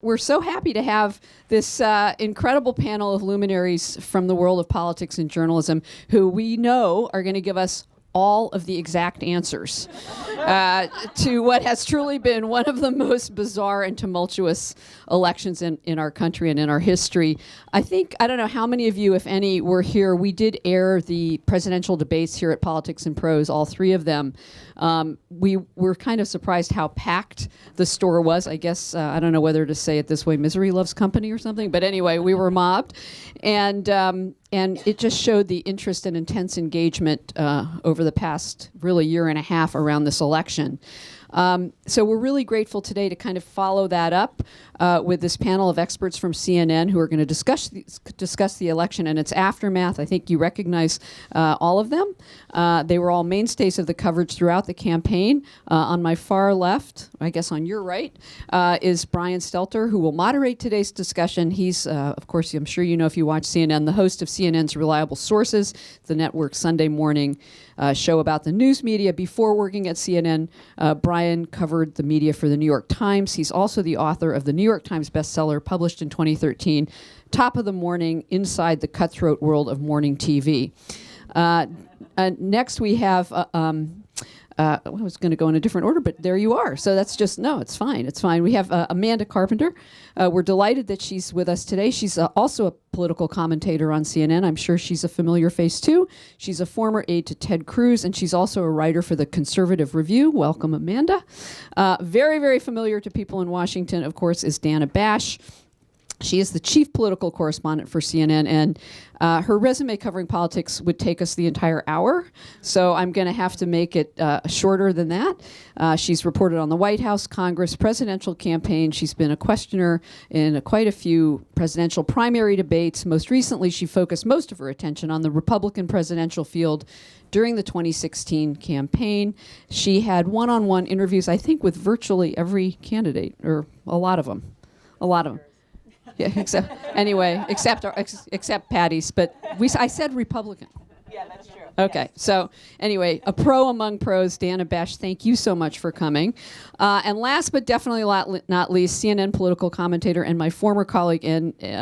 we're so happy to have this incredible panel of luminaries from the world of politics and journalism who we know are going to give us all of the exact answers to what has truly been one of the most bizarre and tumultuous elections in our country and in our history. I don't know how many of you, if any, were here. We did air the presidential debates here at Politics and Prose, all three of them. We were kind of surprised how packed the store was. I guess, I don't know whether to say it this way, misery loves company or something, but anyway, we were mobbed. And it just showed the interest and intense engagement over the past really year and a half around this election. So we're really grateful today to kind of follow that up with this panel of experts from CNN who are going to discuss the election and its aftermath. I think you recognize all of them. They were all mainstays of the coverage throughout the campaign. On my far left, I guess on your right, is Brian Stelter, who will moderate today's discussion. He's, of course, I'm sure you know if you watch CNN, the host of CNN's Reliable Sources, the network's Sunday morning show about the news media. Before working at CNN, Brian covered the media for the New York Times. He's also the author of the New York Times bestseller published in 2013, Top of the Morning, Inside the Cutthroat World of Morning TV. Next we have, I was going to go in a different order, but there you are. So that's just, no, it's fine. It's fine. We have Amanda Carpenter. We're delighted that she's with us today. She's also a political commentator on CNN. I'm sure she's a familiar face too. She's a former aide to Ted Cruz, and she's also a writer for the Conservative Review. Welcome, Amanda. Very, very familiar to people in Washington, of course, is Dana Bash. She is the chief political correspondent for CNN, and her resume covering politics would take us the entire hour, so I'm going to have to make it shorter than that. She's reported on the White House, Congress, presidential campaign. She's been a questioner in quite a few presidential primary debates. Most recently, she focused most of her attention on the Republican presidential field during the 2016 campaign. She had one-on-one interviews, I think, with virtually every candidate, or a lot of them. Yeah, except Patty's, but I said Republican. Yeah, that's true. Okay, so anyway, a pro among pros, Dana Bash, thank you so much for coming. And last but definitely not least, CNN political commentator and my former colleague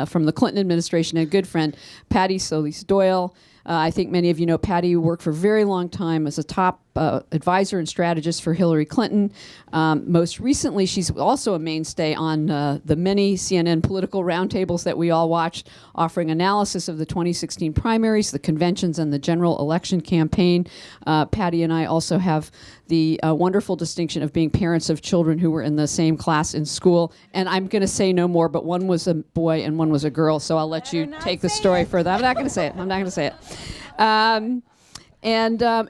from the Clinton administration and good friend, Patti Solis Doyle. I think many of you know Patti worked for a very long time as a top advisor and strategist for Hillary Clinton. Most recently, she's also a mainstay on the many CNN political roundtables that we all watched, offering analysis of the 2016 primaries, the conventions, and the general election campaign. Patti and I also have the wonderful distinction of being parents of children who were in the same class in school. And I'm going to say no more, but one was a boy and one was a girl, so I'll let you take the story further. I'm not going to say it.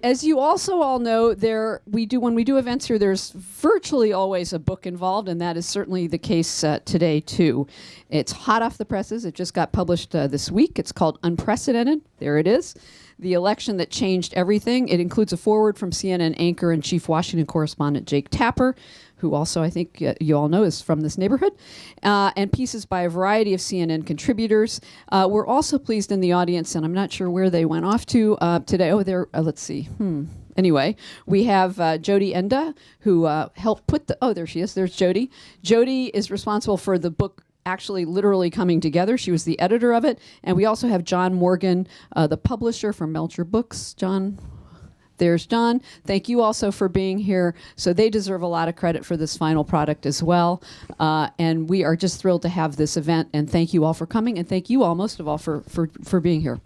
As you also all know, when we do events here, there's virtually always a book involved, and that is certainly the case today, too. It's hot off the presses. It just got published this week. It's called Unprecedented. There it is. The Election That Changed Everything. It includes a foreword from CNN anchor and chief Washington correspondent Jake Tapper, who also I think you all know is from this neighborhood, and pieces by a variety of CNN contributors. We're also pleased in the audience, and I'm not sure where they went off to today. Oh, let's see. Anyway, we have Jody Enda, who helped put there she is. There's Jody. Jody is responsible for the book actually literally coming together. She was the editor of it. And we also have John Morgan, the publisher from Melcher Books. John, there's John. Thank you also for being here. So they deserve a lot of credit for this final product as well. And we are just thrilled to have this event. And thank you all for coming. And thank you all, most of all, for being here.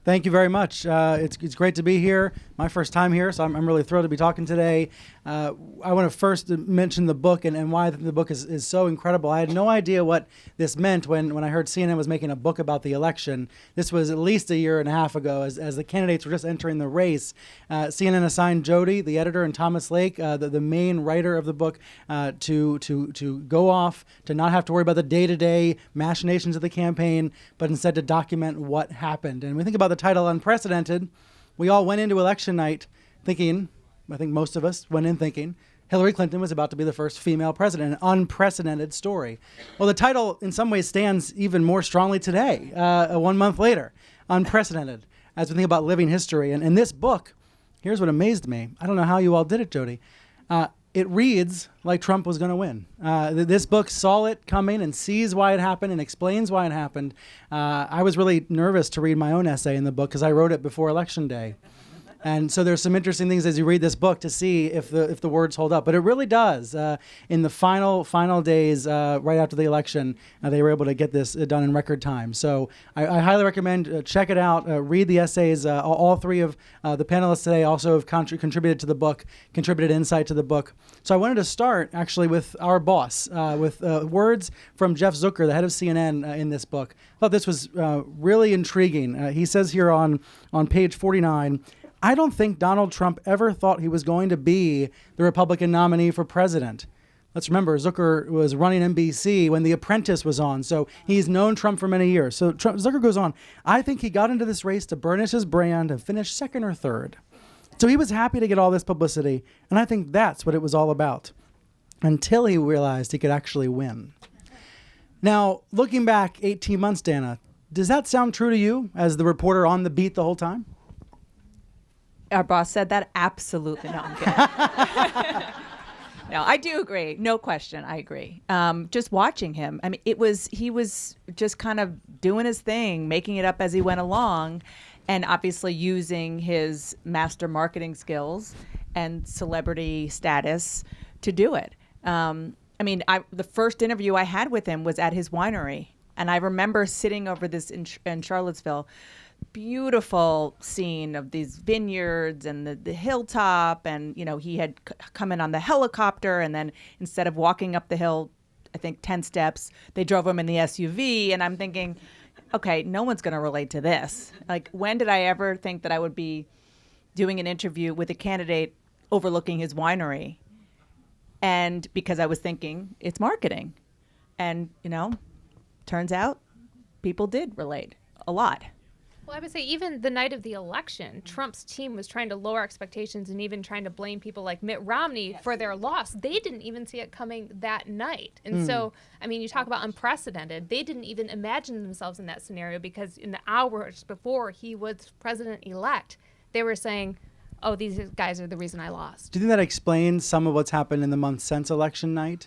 Thank you very much. It's great to be here. My first time here, so I'm really thrilled to be talking today. I want to first mention the book and why the book is so incredible. I had no idea what this meant when I heard CNN was making a book about the election. This was at least a year and a half ago as the candidates were just entering the race. CNN assigned Jody, the editor, and Thomas Lake, the main writer of the book, to go off, to not have to worry about the day-to-day machinations of the campaign, but instead to document what happened. And we think about the title Unprecedented. We all went into election night thinking, I think most of us went in thinking, Hillary Clinton was about to be the first female president, an unprecedented story. Well, the title in some ways stands even more strongly today, 1 month later, unprecedented, as we think about living history. And in this book, here's what amazed me. I don't know how you all did it, Jody. it reads like Trump was going to win. This book saw it coming and sees why it happened and explains why it happened. I was really nervous to read my own essay in the book because I wrote it before Election Day. And so there's some interesting things as you read this book to see if the words hold up. But it really does. In the final days, right after the election, they were able to get this done in record time. So I highly recommend check it out. Read the essays. All three of the panelists today also have contributed to the book, contributed insight to the book. So I wanted to start actually with our boss, with words from Jeff Zucker, the head of CNN, in this book. I thought this was really intriguing. He says here on page 49, I don't think Donald Trump ever thought he was going to be the Republican nominee for president. Let's remember, Zucker was running NBC when The Apprentice was on, so he's known Trump for many years. So Zucker goes on, I think he got into this race to burnish his brand and finish second or third. So he was happy to get all this publicity, and I think that's what it was all about, until he realized he could actually win. Now, looking back 18 months, Dana, does that sound true to you as the reporter on the beat the whole time? Our boss said that? Absolutely. No, I'm kidding. No, I do agree. No question. I agree. Just watching him, I mean, he was just kind of doing his thing, making it up as he went along, and obviously using his master marketing skills and celebrity status to do it. I mean, the first interview I had with him was at his winery, and I remember sitting over this in Charlottesville, beautiful scene of these vineyards and the hilltop, and he had come in on the helicopter, and then instead of walking up the hill, I think 10 steps, they drove him in the SUV, and I'm thinking, okay, no one's going to relate to this. Like, when did I ever think that I would be doing an interview with a candidate overlooking his winery? And because I was thinking it's marketing, and turns out people did relate a lot. Well, I would say even the night of the election, Trump's team was trying to lower expectations and even trying to blame people like Mitt Romney for their loss. They didn't even see it coming that night. And so, I mean, you talk about unprecedented. They didn't even imagine themselves in that scenario because in the hours before he was president-elect, they were saying, oh, these guys are the reason I lost. Do you think that explains some of what's happened in the months since election night?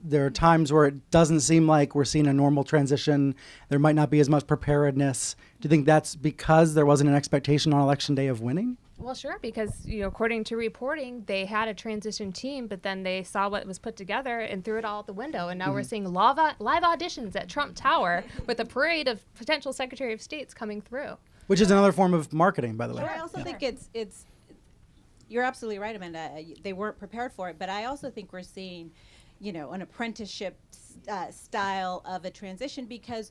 There are times where it doesn't seem like we're seeing a normal transition. There might not be as much preparedness. Do you think that's because there wasn't an expectation on election day of winning? Well, sure, because according to reporting, they had a transition team, but then they saw what was put together and threw it all out the window. And now we're seeing live auditions at Trump Tower with a parade of potential Secretary of States coming through. Which is another form of marketing, by the way. Sure, I also think it's you're absolutely right, Amanda. They weren't prepared for it, but I also think we're seeing an apprenticeship style of a transition, because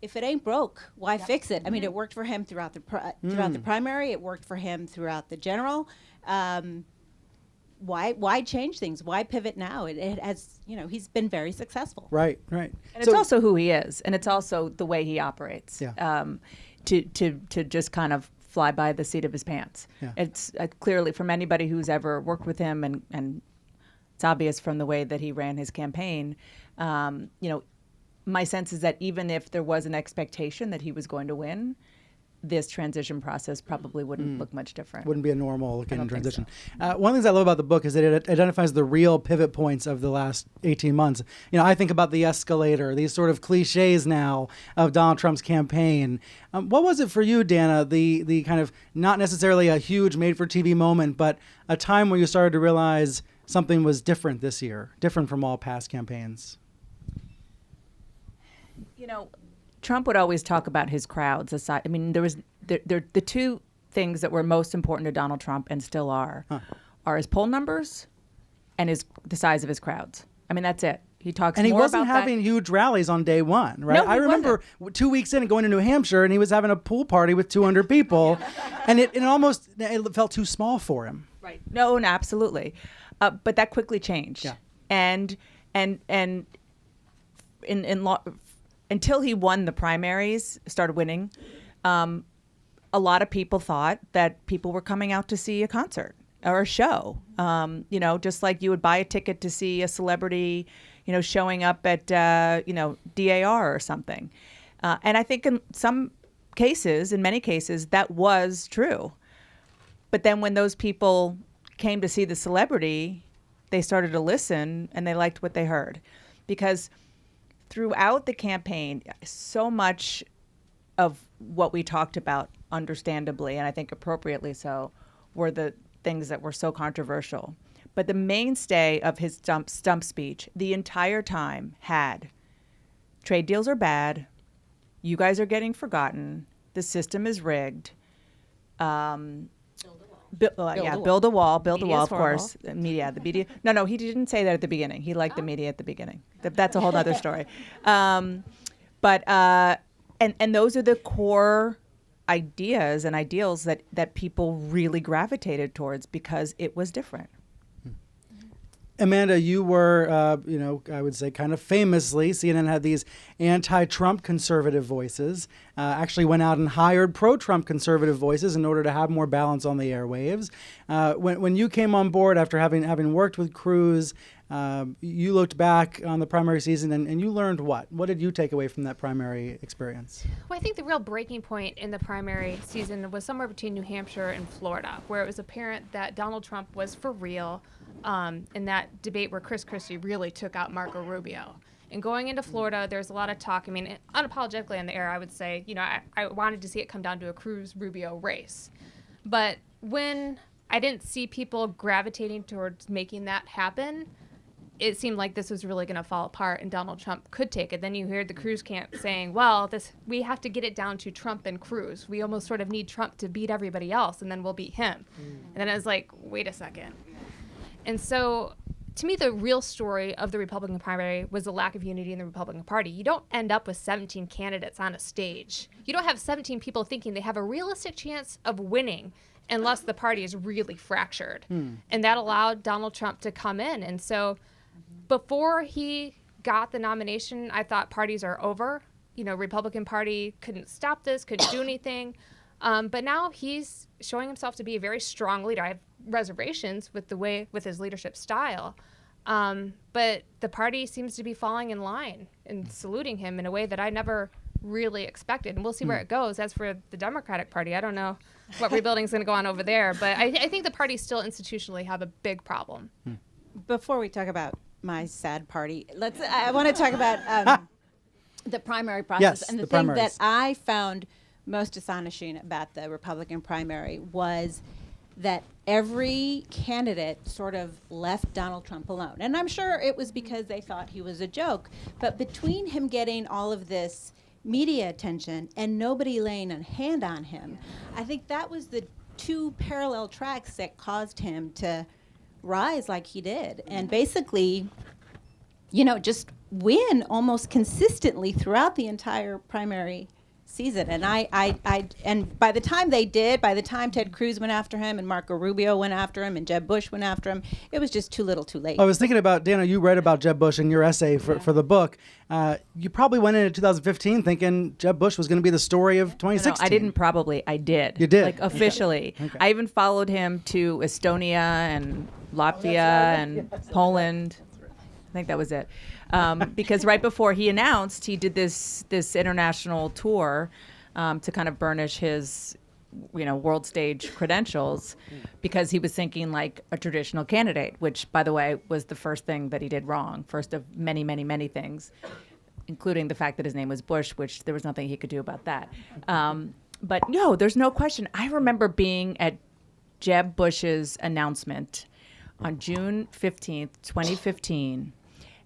if it ain't broke, why fix it? I mean, it worked for him throughout the primary. It worked for him throughout the general. Why change things? Why pivot now? It has, he's been very successful. Right. And it's also who he is, and it's also the way he operates. Yeah. To just kind of fly by the seat of his pants. Yeah. It's clearly, from anybody who's ever worked with him, and it's obvious from the way that he ran his campaign. My sense is that even if there was an expectation that he was going to win, this transition process probably wouldn't look much different. Wouldn't be a normal looking transition. So. One of the things I love about the book is that it identifies the real pivot points of the last 18 months. I think about the escalator, these sort of cliches now of Donald Trump's campaign. What was it for you, Dana, the kind of not necessarily a huge made-for-TV moment, but a time where you started to realize something was different this year, different from all past campaigns? Trump would always talk about his crowds aside. I mean, there was the two things that were most important to Donald Trump and still are his poll numbers and the size of his crowds. I mean, that's it. He talks and he more wasn't about having huge rallies on day one, right? No, I remember 2 weeks in and going to New Hampshire, and he was having a pool party with 200 people, and it felt too small for him. Right. No, absolutely. But that quickly changed. Yeah. And until he won the primaries, started winning, a lot of people thought that people were coming out to see a concert or a show. Just like you would buy a ticket to see a celebrity, showing up at, DAR or something. And I think in many cases, that was true. But then when those people came to see the celebrity, they started to listen and they liked what they heard. Because throughout the campaign, so much of what we talked about, understandably, and I think appropriately so, were the things that were so controversial. But the mainstay of his stump speech the entire time had trade deals are bad, you guys are getting forgotten, the system is rigged. Build a wall, of course. The media. No, he didn't say that at the beginning. He liked the media at the beginning. That's a whole other story. And those are the core ideas and ideals that people really gravitated towards because it was different. Amanda, you were, I would say kind of famously, CNN had these anti-Trump conservative voices, actually went out and hired pro-Trump conservative voices in order to have more balance on the airwaves. When you came on board after having worked with Cruz, you looked back on the primary season and you learned what? What did you take away from that primary experience? Well, I think the real breaking point in the primary season was somewhere between New Hampshire and Florida, where it was apparent that Donald Trump was for real in that debate where Chris Christie really took out Marco Rubio. And going into Florida, there's a lot of talk. I mean, unapologetically on the air, I would say, I wanted to see it come down to a Cruz-Rubio race. But when I didn't see people gravitating towards making that happen, it seemed like this was really going to fall apart and Donald Trump could take it. Then you heard the Cruz camp saying, well, we have to get it down to Trump and Cruz. We almost sort of need Trump to beat everybody else, and then we'll beat him. And then I was like, wait a second. And so to me, the real story of the Republican primary was the lack of unity in the Republican Party. You don't end up with 17 candidates on a stage. You don't have 17 people thinking they have a realistic chance of winning unless the party is really fractured. And that allowed Donald Trump to come in. And so before he got the nomination, I thought parties are over. Republican Party couldn't stop this, couldn't do anything. But now he's showing himself to be a very strong leader. I have reservations with his leadership style. But the party seems to be falling in line and saluting him in a way that I never really expected. And we'll see where it goes. As for the Democratic Party, I don't know what rebuilding is going to go on over there. But I think the party still institutionally have a big problem. Before we talk about my sad party, I want to talk about the primary process. Yes, and the the thing primaries. that I found most astonishing about the Republican primary was that every candidate sort of left Donald Trump alone. And I'm sure it was because they thought he was a joke. But between him getting all of this media attention and nobody laying a hand on him, I think that was the two parallel tracks that caused him to rise like he did. And basically, just win almost consistently throughout the entire primary season. And and by the time Ted Cruz went after him and Marco Rubio went after him and Jeb Bush went after him, it was just too little too late. I was thinking about, Dana, you read about Jeb Bush in your essay for the book. You probably went into 2015 thinking Jeb Bush was going to be the story of 2016. No, I didn't probably. I did. You did? Like, officially. Okay. I even followed him to Estonia and Latvia and Poland. I think that was it. Because right before he announced, he did this international tour to kind of burnish his, world stage credentials, because he was thinking like a traditional candidate, which, by the way, was the first thing that he did wrong. First of many, many, many things, including the fact that his name was Bush, which there was nothing he could do about that. But no, there's no question. I remember being at Jeb Bush's announcement on June 15th, 2015.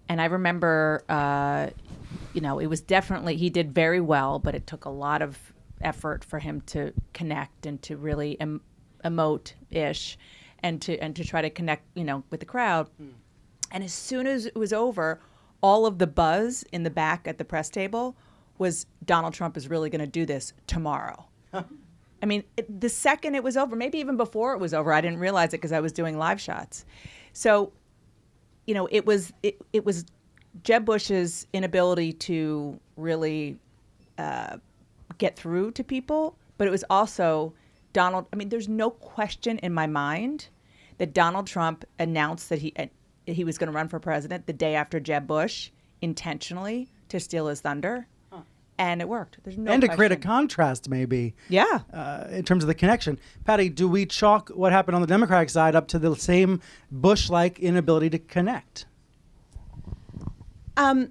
And I remember, it was definitely, he did very well, but it took a lot of effort for him to connect and to really emote-ish and to try to connect, with the crowd. And as soon as it was over, all of the buzz in the back at the press table was Donald Trump is really going to do this tomorrow. I mean, the second it was over, maybe even before it was over, I didn't realize it because I was doing live shots. So, it was Jeb Bush's inability to really get through to people, but it was also Donald. I mean, there's no question in my mind that Donald Trump announced that he was going to run for president the day after Jeb Bush intentionally to steal his thunder. And it worked. There's no and to create a question. contrast, maybe. Yeah. In terms of the connection. Patty, do we chalk what happened on the Democratic side up to the same Bush-like inability to connect? I'm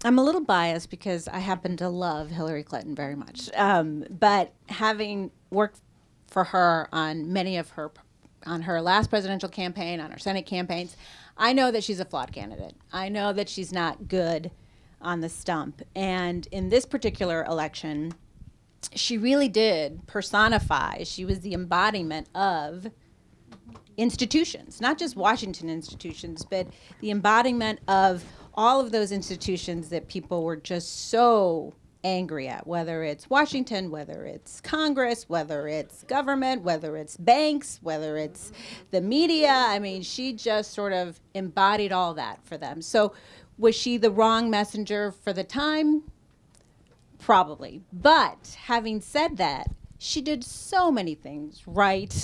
a little biased because I happen to love Hillary Clinton very much. But having worked for her on on her last presidential campaign, on her Senate campaigns, I know that she's a flawed candidate. I know that she's not good on the stump. And in this particular election, she really did personify. She was the embodiment of institutions, not just Washington institutions, but the embodiment of all of those institutions that people were just so angry at, whether it's Washington, whether it's Congress, whether it's government, whether it's banks, whether it's the media. I mean, she just sort of embodied all that for them. So was she the wrong messenger for the time? Probably. But having said that, she did so many things right?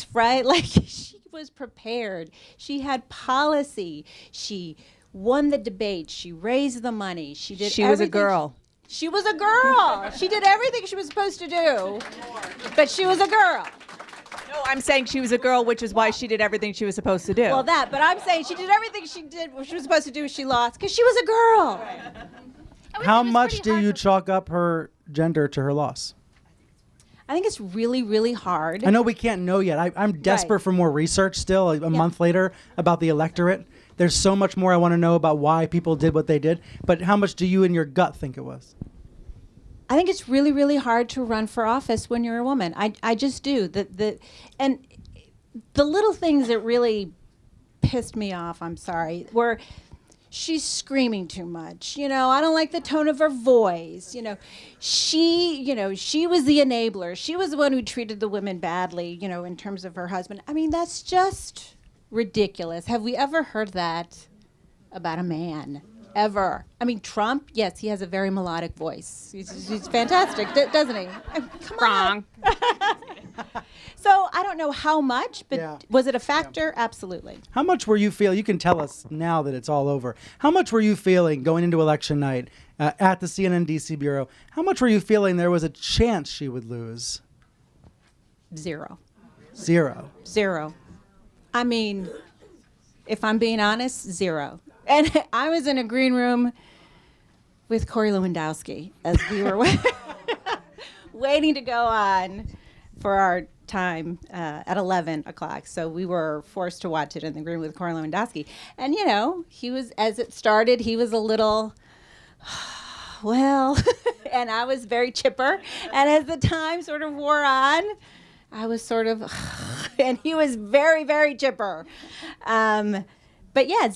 Like she was prepared. She had policy. She won the debate. She raised the money. She did She was a everything. girl. She was a girl. She did everything she was supposed to do, but she was a girl. No, I'm saying she was a girl, which is why she did everything she was supposed to do. Well, but I'm saying she did everything she was supposed to do. She lost because she was a girl. How much do you chalk up her gender to her loss? I think it's really, really hard. I know we can't know yet. I'm desperate for more research still, a month later, about the electorate. There's so much more I want to know about why people did what they did. But how much do you in your gut think it was? I think it's really, really hard to run for office when you're a woman. I just do. And the little things that really pissed me off, I'm sorry, were she's screaming too much. I don't like the tone of her voice. She was the enabler. She was the one who treated the women badly, in terms of her husband. I mean, that's just ridiculous. Have we ever heard that about a man? Ever? I mean, Trump, yes, he has a very melodic voice. He's fantastic, doesn't he? Come Wrong. on. So I don't know how much, but was it a factor? Yeah. Absolutely. How much were you feeling? You can tell us now that it's all over. How much were you feeling going into election night at the CNN DC bureau? How much were you feeling there was a chance she would lose? Zero. I mean, if I'm being honest, zero. And I was in a green room with Corey Lewandowski as we were waiting to go on for our time at 11 o'clock. So we were forced to watch it in the green room with Corey Lewandowski. And, he was, as it started, he was a little, well, and I was very chipper. And as the time sort of wore on, I was sort of, and he was very, very chipper. But yeah,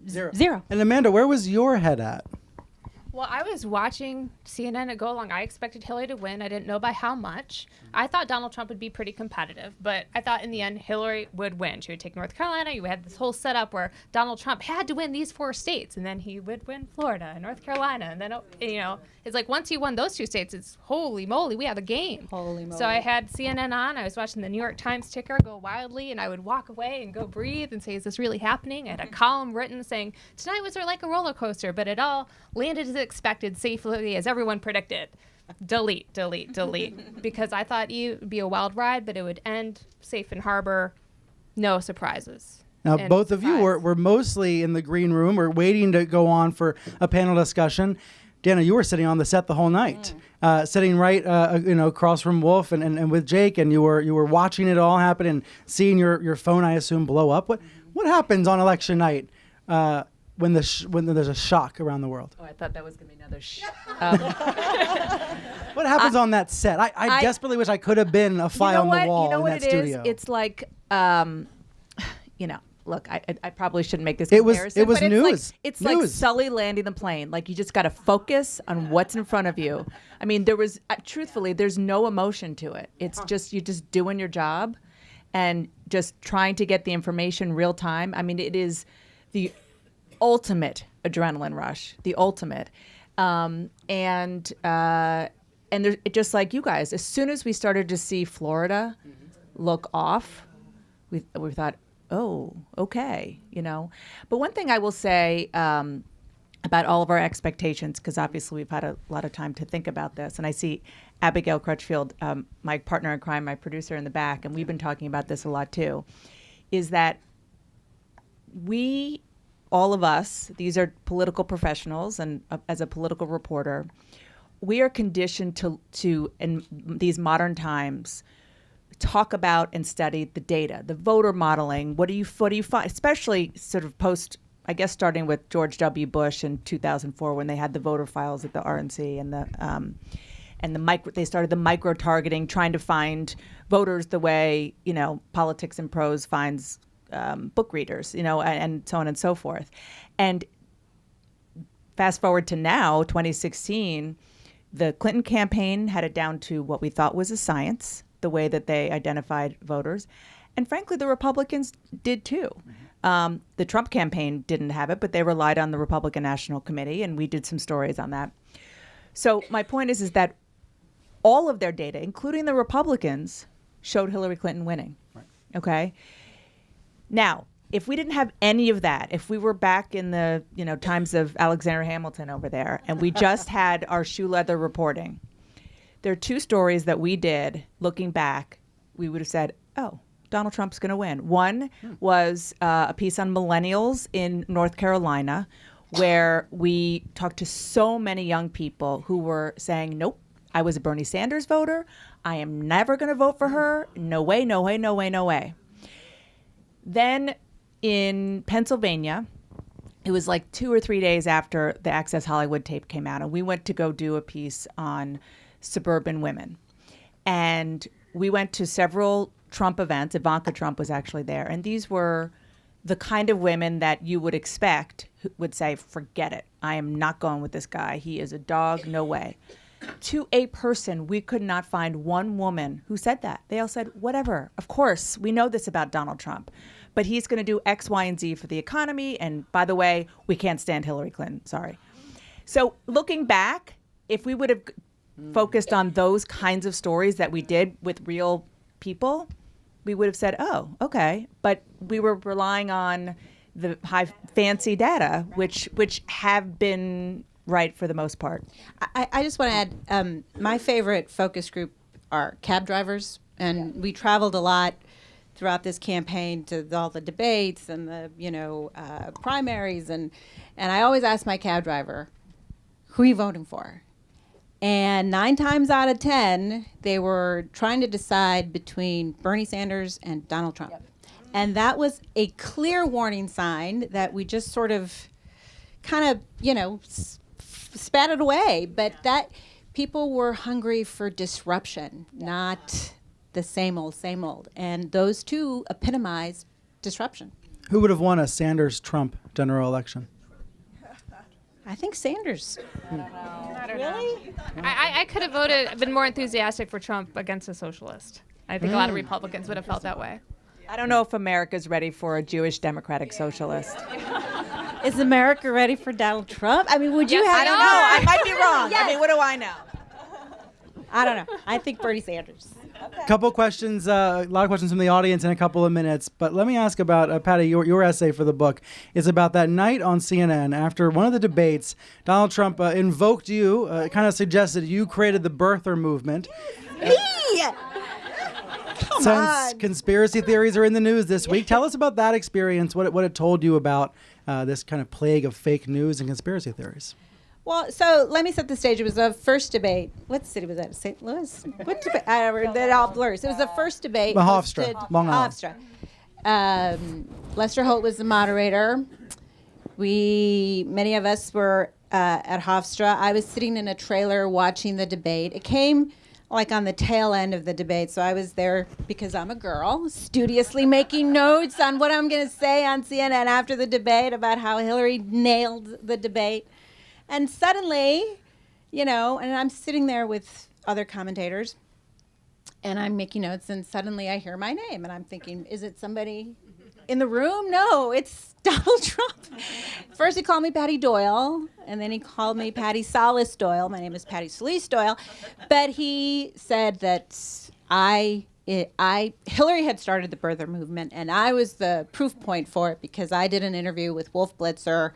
zero. And Amanda, where was your head at? Well, I was watching CNN go along. I expected Hillary to win. I didn't know by how much. I thought Donald Trump would be pretty competitive, but I thought in the end Hillary would win. She would take North Carolina. You had this whole setup where Donald Trump had to win these 4 states, and then he would win Florida and North Carolina. And then, it's like once he won those 2 states, it's holy moly, we have a game. Holy moly. So I had CNN on. I was watching the New York Times ticker go wildly, and I would walk away and go breathe and say, is this really happening? I had a column written saying, tonight was like a roller coaster, but it all landed as expected, safely as everyone predicted. Delete. Because I thought it would be a wild ride, but it would end safe in harbor, no surprises. Now, both of you were mostly in the green room or waiting to go on for a panel discussion. Dana, you were sitting on the set the whole night, sitting right, across from Wolf and with Jake, and you were watching it all happen and seeing your phone, I assume, blow up. What happens on election night when there's a shock around the world? Oh, I thought that was going to be another What happens on that set? I desperately wish I could have been a fly on the wall in that studio. It's like, look, I probably shouldn't make this comparison. It was news. It's like Sully landing the plane. Like, you just got to focus on what's in front of you. I mean, truthfully, there's no emotion to it. It's just, you're just doing your job and just trying to get the information real time. I mean, it is the ultimate adrenaline rush, the ultimate. And there's, just like you guys, as soon as we started to see Florida look off, we thought, oh, okay, But one thing I will say, about all of our expectations, because obviously we've had a lot of time to think about this. And I see Abigail Crutchfield, my partner in crime, my producer in the back, and we've been talking about this a lot too, is that we, all of us, these are political professionals, and as a political reporter, we are conditioned to in these modern times, talk about and study the data, the voter modeling. What do you find, especially sort of post, I guess, starting with George W. Bush in 2004 when they had the voter files at the RNC and they started the micro targeting, trying to find voters the way Politics and Prose finds book readers, and so on and so forth. And fast forward to now, 2016, the Clinton campaign had it down to what we thought was a science, the way that they identified voters. And frankly, the Republicans did too. The Trump campaign didn't have it, but they relied on the Republican National Committee, and we did some stories on that. So my point is that all of their data, including the Republicans, showed Hillary Clinton winning. Right. Okay? Now, if we didn't have any of that, if we were back in the times of Alexander Hamilton over there, and we just had our shoe leather reporting, there are two stories that we did looking back. We would have said, oh, Donald Trump's going to win. One was a piece on millennials in North Carolina, where we talked to so many young people who were saying, nope, I was a Bernie Sanders voter. I am never going to vote for her. No way, no way, no way, no way. Then in Pennsylvania, it was like 2 or 3 days after the Access Hollywood tape came out, and we went to go do a piece on suburban women. And we went to several Trump events. Ivanka Trump was actually there. And these were the kind of women that you would expect would say, forget it. I am not going with this guy. He is a dog. No way. To a person, we could not find one woman who said that. They all said, whatever. Of course, we know this about Donald Trump. But he's going to do X, Y, and Z for the economy. And by the way, we can't stand Hillary Clinton. Sorry. So looking back, if we would have focused on those kinds of stories that we did with real people, we would have said, oh, okay. But we were relying on the high fancy data, which have been right for the most part. I just want to add, my favorite focus group are cab drivers. And we traveled a lot throughout this campaign to all the debates and the primaries. And I always ask my cab driver, who are you voting for? And 9 times out of 10, they were trying to decide between Bernie Sanders and Donald Trump. Yep. And that was a clear warning sign that we just sort of kind of, spat it away. But that people were hungry for disruption, not the same old. And those two epitomize disruption. Who would have won a Sanders-Trump general election? I think Sanders. I don't know. I could have been more enthusiastic for Trump against a socialist. I think a lot of Republicans would have felt that way. I don't know if America's ready for a Jewish democratic socialist. Is America ready for Donald Trump? I mean, would you have? I don't know. I might be wrong. Yes. I mean, what do I know? I don't know. I think Bernie Sanders. A couple questions, a lot of questions from the audience in a couple of minutes. But let me ask about, Patty, your essay for the book is about that night on CNN after one of the debates. Donald Trump invoked you, kind of suggested you created the birther movement. Me! Since conspiracy theories are in the news this week, tell us about that experience, what it told you about this kind of plague of fake news and conspiracy theories. Well, so let me set the stage. It was the first debate. What city was that? St. Louis? What debate? That all blurs. It was the first debate. Hofstra, Long Island. Hofstra. Lester Holt was the moderator. Many of us were at Hofstra. I was sitting in a trailer watching the debate. It came like on the tail end of the debate, so I was there because I'm a girl, studiously making notes on what I'm going to say on CNN after the debate about how Hillary nailed the debate. And suddenly, and I'm sitting there with other commentators, and I'm making notes, and suddenly I hear my name, and I'm thinking, is it somebody in the room? No, it's Donald Trump. First he called me Patti Doyle, and then he called me Patti Solis Doyle. My name is Patti Solis Doyle. But he said that Hillary had started the birther movement, and I was the proof point for it because I did an interview with Wolf Blitzer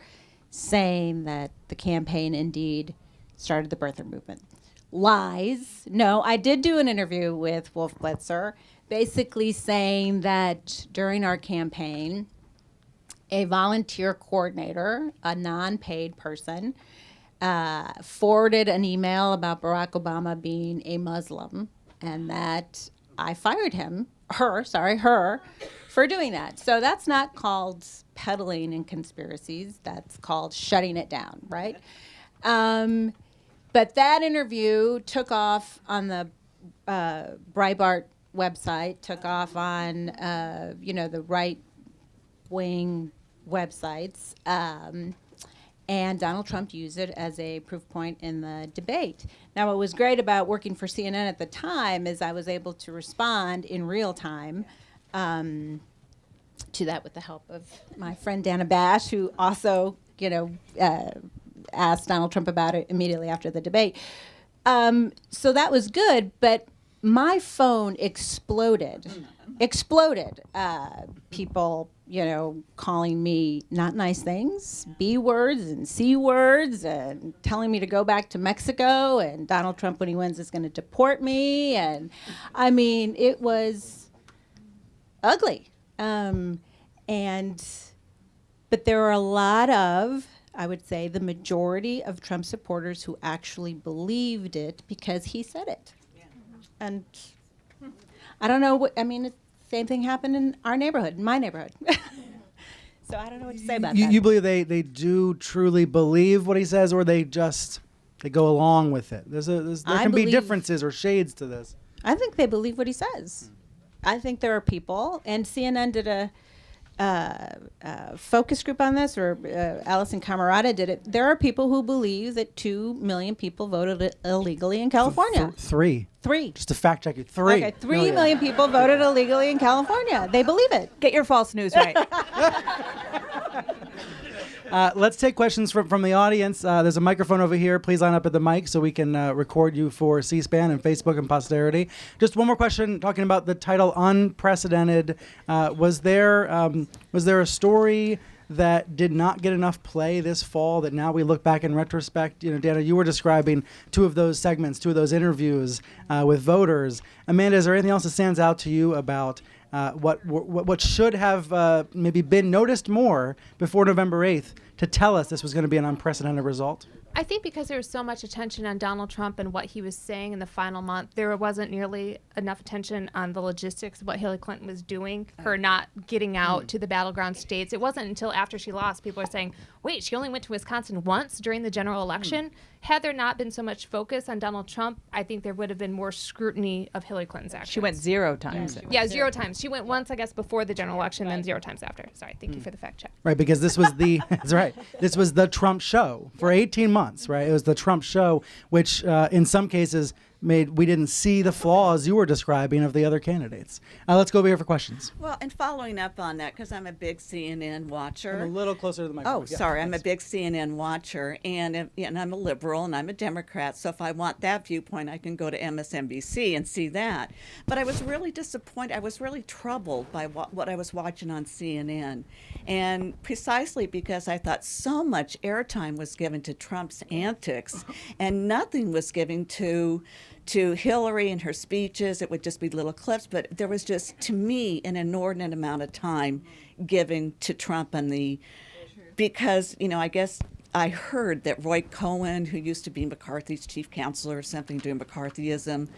saying that the campaign indeed started the birther movement. Lies. No, I did do an interview with Wolf Blitzer, basically saying that during our campaign, a volunteer coordinator, a non-paid person, forwarded an email about Barack Obama being a Muslim, and that I fired her, for doing that. So that's not called peddling in conspiracies. That's called shutting it down, right? But that interview took off on the Breitbart website, took off on the right-wing websites, and Donald Trump used it as a proof point in the debate. Now, what was great about working for CNN at the time is I was able to respond in real time to that with the help of my friend Dana Bash, who also, asked Donald Trump about it immediately after the debate. So that was good, but my phone exploded. People, calling me not nice things, B words and C words, and telling me to go back to Mexico, and Donald Trump, when he wins, is going to deport me. And I mean, it was ugly. But there are a lot of, I would say, the majority of Trump supporters who actually believed it because he said it. Yeah. And I don't know the same thing happened in our neighborhood, in my neighborhood. So I don't know what to say about that. You believe they do truly believe what he says, or they go along with it? There can be differences or shades to this. I think they believe what he says. I think there are people, and CNN did a focus group on this, or Allison Camerata did it. There are people who believe that 2 million people voted illegally in California. Three. Just to fact check you. 3. Okay, 3 million people voted illegally in California. They believe it. Get your false news right. Let's take questions from the audience. There's a microphone over here. Please line up at the mic so we can record you for C-SPAN and Facebook and posterity. Just one more question, talking about the title "Unprecedented." Was there a story that did not get enough play this fall that now we look back in retrospect? Dana, you were describing 2 of those segments, 2 of those interviews with voters. Amanda, is there anything else that stands out to you about what should have maybe been noticed more before November 8th to tell us this was going to be an unprecedented result? I think because there was so much attention on Donald Trump and what he was saying in the final month, there wasn't nearly enough attention on the logistics of what Hillary Clinton was doing, her not getting out to the battleground states. It wasn't until after she lost, people are saying, wait, she only went to Wisconsin once during the general election? Had there not been so much focus on Donald Trump, I think there would have been more scrutiny of Hillary Clinton's actions. She went 0 times. Yeah, 0 times. She went once, I guess, before the general election, then 0 times after. Sorry, thank you for the fact check. Right, because this was that's right. This was the Trump show for 18 months, right? It was the Trump show, which in some cases we didn't see the flaws you were describing of the other candidates. Let's go over here for questions. Well, and following up on that, because I'm a big CNN watcher. I'm a little closer to the microphone. Oh, sorry. I'm a big CNN watcher, and I'm a liberal, and I'm a Democrat. So if I want that viewpoint, I can go to MSNBC and see that. But I was really disappointed. I was really troubled by what I was watching on CNN. And precisely because I thought so much airtime was given to Trump's antics, and nothing was given to Hillary and her speeches. It would just be little clips, but there was just, to me, an inordinate amount of time given to Trump because, I guess I heard that Roy Cohen, who used to be McCarthy's chief counselor or something doing McCarthyism,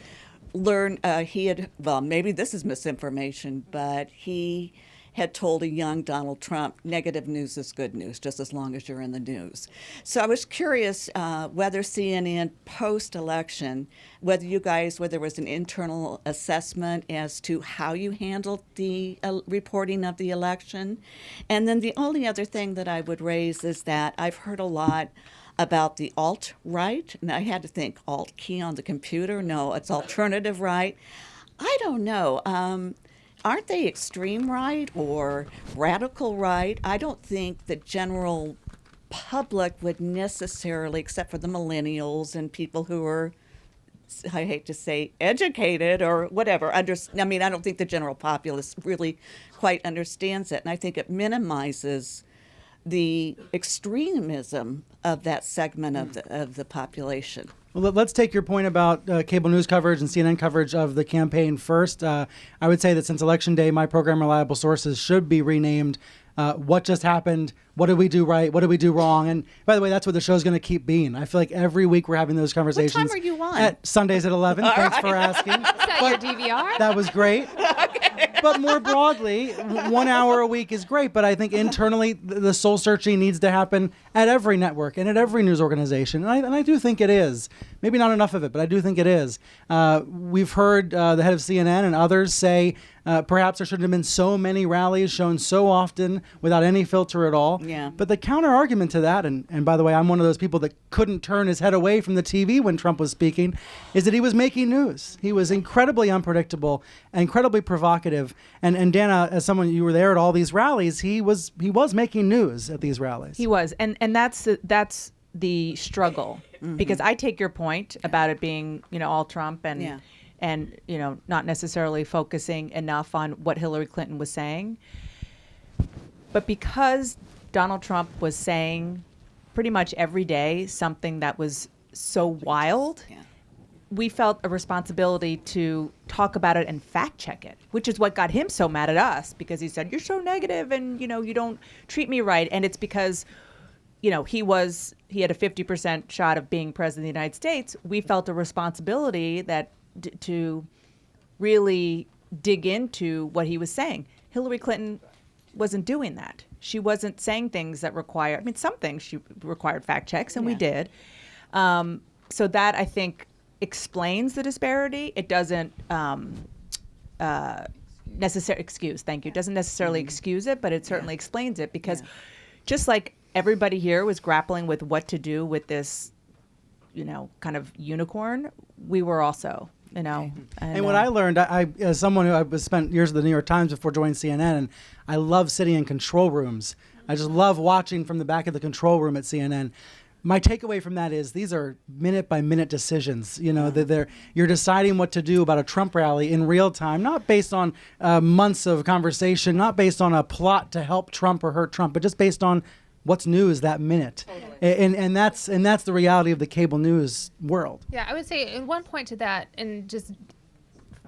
maybe this is misinformation, but he had told a young Donald Trump, negative news is good news, just as long as you're in the news. So I was curious whether CNN post-election, whether there was an internal assessment as to how you handled the reporting of the election. And then the only other thing that I would raise is that I've heard a lot about the alt-right, and I had to think, alt key on the computer? No, it's alternative right. I don't know. Aren't they extreme right or radical right? I don't think the general public would necessarily, except for the millennials and people who are, I hate to say, educated or whatever. I don't think the general populace really quite understands it. And I think it minimizes the extremism of that segment of the population. Well, let's take your point about cable news coverage and CNN coverage of the campaign first. I would say that since Election Day, my program, Reliable Sources, should be renamed What Just Happened, What Did We Do Right, What Did We Do Wrong? And by the way, that's what the show's going to keep being. I feel like every week we're having those conversations. What time are you on? At Sundays at 11. Thanks for asking. Is that your DVR? That was great. But more broadly, 1 hour a week is great. But I think internally, the soul searching needs to happen at every network and at every news organization. And I do think it is. Maybe not enough of it, but I do think it is. We've heard the head of CNN and others say perhaps there shouldn't have been so many rallies shown so often without any filter at all. Yeah. But the counter argument to that, and by the way, I'm one of those people that couldn't turn his head away from the TV when Trump was speaking, is that he was making news. He was incredibly unpredictable, incredibly provocative. And Dana, as someone, you were there at all these rallies, he was making news at these rallies. He was, and that's the struggle, because I take your point about it being, all Trump and not necessarily focusing enough on what Hillary Clinton was saying. But because Donald Trump was saying pretty much every day something that was so wild, we felt a responsibility to talk about it and fact check it, which is what got him so mad at us, because he said, you're so negative and, you don't treat me right. And it's because, he had a 50% shot of being president of the United States. We felt a responsibility that to really dig into what he was saying. Hillary Clinton wasn't doing that. She wasn't saying things that some things she required fact checks, and we did. So that, I think, explains the disparity. It doesn't necessarily excuse. Thank you. It doesn't necessarily excuse it, but it certainly explains it, because just like everybody here was grappling with what to do with this, kind of unicorn, we were also, And what I learned, I as someone who I spent years at the New York Times before joining CNN, and I love sitting in control rooms. I just love watching from the back of the control room at CNN. My takeaway from that is these are minute-by-minute decisions. You're deciding what to do about a Trump rally in real time, not based on months of conversation, not based on a plot to help Trump or hurt Trump, but just based on what's news that minute. Totally. And that's the reality of the cable news world. Yeah, I would say, and one point to that, and just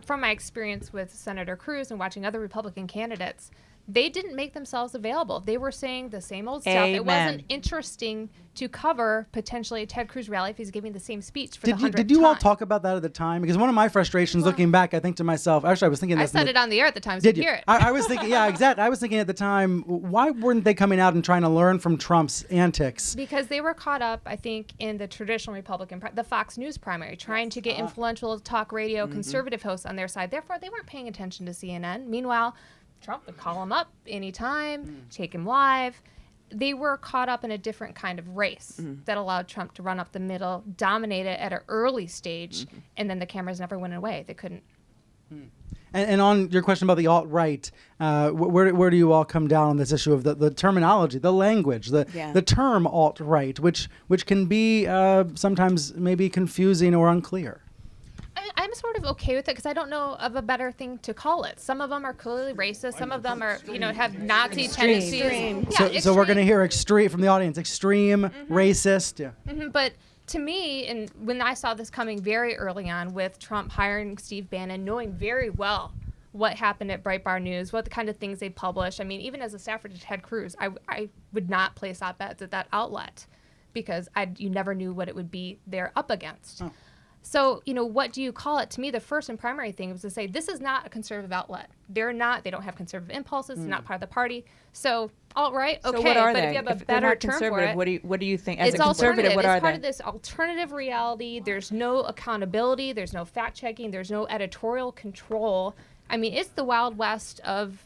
from my experience with Senator Cruz and watching other Republican candidates, they didn't make themselves available. They were saying the same old stuff. It wasn't interesting to cover potentially a Ted Cruz rally if he's giving the same speech for the 100th time. Did you all talk about that at the time? Because one of my frustrations, looking back, I think to myself, actually, I was thinking this. I said it on the air at the time, so you hear it. I was thinking, yeah, exactly. I was thinking at the time, why weren't they coming out and trying to learn from Trump's antics? Because they were caught up, I think, in the traditional Republican, the Fox News primary, trying to get influential talk radio conservative hosts on their side. Therefore, they weren't paying attention to CNN. Meanwhile, Trump would call him up anytime, take him live. They were caught up in a different kind of race that allowed Trump to run up the middle, dominate it at an early stage, and then the cameras never went away. They couldn't. And on your question about the alt-right, where do you all come down on this issue of the terminology, the language, the term alt-right, which can be sometimes maybe confusing or unclear? I'm sort of okay with it because I don't know of a better thing to call it. Some of them are clearly racist. Some of them are, have Nazi tendencies. Yeah, so we're going to hear extreme from the audience, extreme, racist. Yeah. But to me, and when I saw this coming very early on with Trump hiring Steve Bannon, knowing very well what happened at Breitbart News, what the kind of things they publish. I mean, even as a staffer to Ted Cruz, I would not place op-eds at that outlet because you never knew what it would be they're up against. Oh. So, what do you call it? To me, the first and primary thing was to say, this is not a conservative outlet. They don't have conservative impulses. It's not part of the party. So, alt-right, okay. So what are but they? if you have a if they're better not term conservative, for it, what do you think? As it's a conservative, what are it's part they? of this alternative reality. There's no accountability. There's no fact-checking. There's no editorial control. I mean, it's the Wild West of,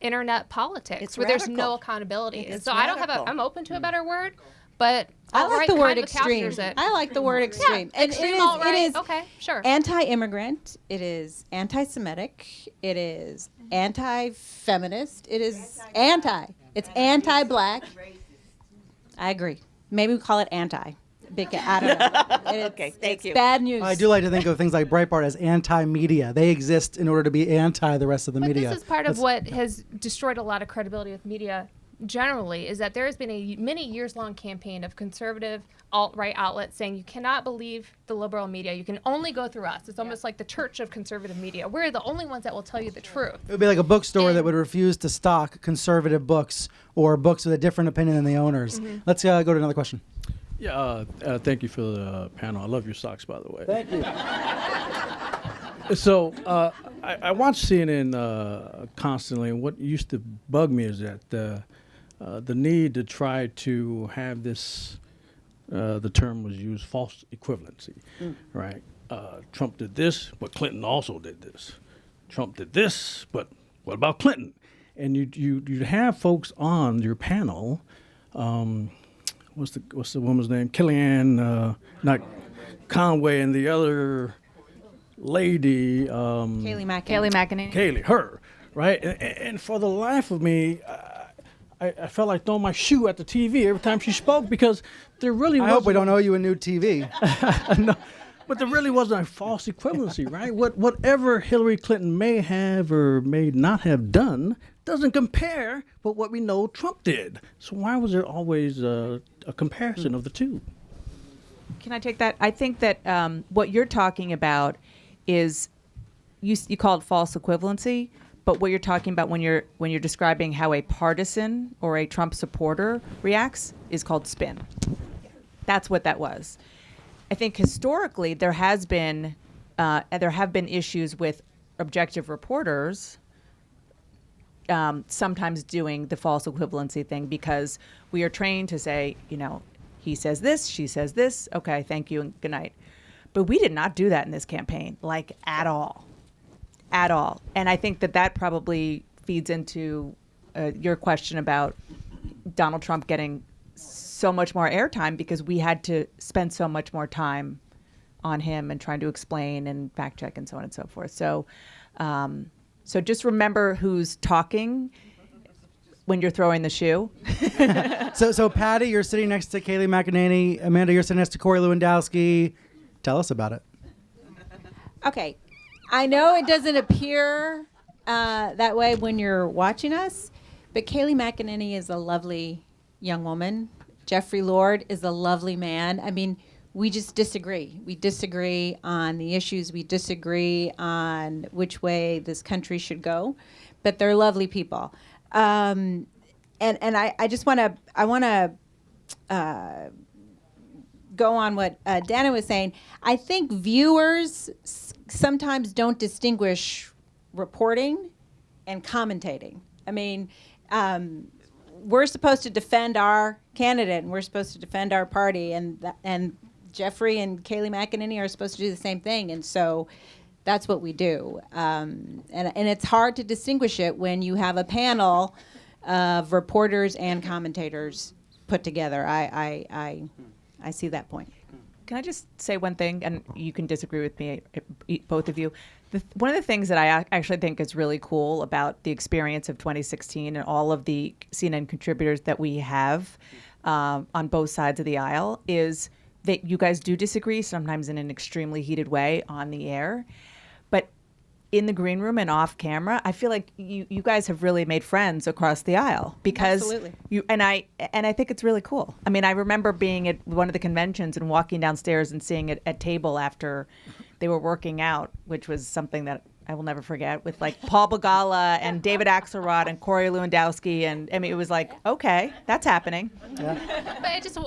internet politics it's where radical. there's no accountability. It's so radical. I'm open to a better word, but I like the word kind of extreme. captures it. I like the word extreme. Yeah, And extreme it alt-right. is Okay, sure. anti-immigrant. It is anti-Semitic. It is anti-feminist. It is anti. It's anti-black. I agree. Maybe we call it anti. I don't know. Okay, thank you. Bad news. I do like to think of things like Breitbart as anti-media. They exist in order to be anti the rest of the But media. this is part of what has destroyed a lot of credibility with media generally is that there has been a many years-long campaign of conservative alt-right outlets saying you cannot believe the liberal media. You can only go through us. It's almost like the church of conservative media. We're the only ones that will tell you the truth. It would be like a bookstore that would refuse to stock conservative books or books with a different opinion than the owners. Let's go to another question. Yeah, thank you for the panel. I love your socks, by the way. Thank you. So I watch CNN constantly, and what used to bug me is that the need to try to have this, the term was used, false equivalency, right? Trump did this, but Clinton also did this. Trump did this, but what about Clinton? And you'd have folks on your panel. What's the woman's name? Kellyanne, not Conway, and the other lady. Kayleigh McEnany. Kayleigh McEnany. Kayleigh, her, right? And for the life of me, I felt like throwing my shoe at the TV every time she spoke, because there really I hope we don't owe you a new TV. no, but there really wasn't a false equivalency, right? Whatever Hillary Clinton may have or may not have done doesn't compare with what we know Trump did. So why was there always a comparison of the two? Can I take that? I think that what you're talking about is you call it false equivalency, but what you're talking about when you're describing how a partisan or a Trump supporter reacts is called spin. That's what that was. I think historically there have been issues with objective reporters sometimes doing the false equivalency thing, because we are trained to say, he says this, she says this, okay, thank you and good night. But we did not do that in this campaign, like at all. And I think that probably feeds into your question about Donald Trump getting so much more airtime, because we had to spend so much more time on him and trying to explain and fact check and so on and so forth. So just remember who's talking when you're throwing the shoe. So Patty, you're sitting next to Kayleigh McEnany. Amanda, you're sitting next to Corey Lewandowski. Tell us about it. Okay. I know it doesn't appear that way when you're watching us, but Kayleigh McEnany is a lovely young woman. Jeffrey Lord is a lovely man. I mean, we just disagree. We disagree on the issues. We disagree on which way this country should go, but they're lovely people. And I just want to go on what Dana was saying. I think viewers sometimes don't distinguish reporting and commentating. I mean, we're supposed to defend our candidate, and we're supposed to defend our party, and Jeffrey and Kayleigh McEnany are supposed to do the same thing, and so that's what we do. And it's hard to distinguish it when you have a panel of reporters and commentators put together. I see that point. Can I just say one thing, and you can disagree with me, both of you. One of the things that I actually think is really cool about the experience of 2016 and all of the CNN contributors that we have on both sides of the aisle is that you guys do disagree, sometimes in an extremely heated way on the air. But in the green room and off camera, I feel like you guys have really made friends across the aisle, because Absolutely. I think it's really cool. I mean, I remember being at one of the conventions and walking downstairs and seeing it at table after they were working out, which was something that I will never forget, with like Paul Begala and David Axelrod and Corey Lewandowski, and I mean, it was like, okay, that's happening. But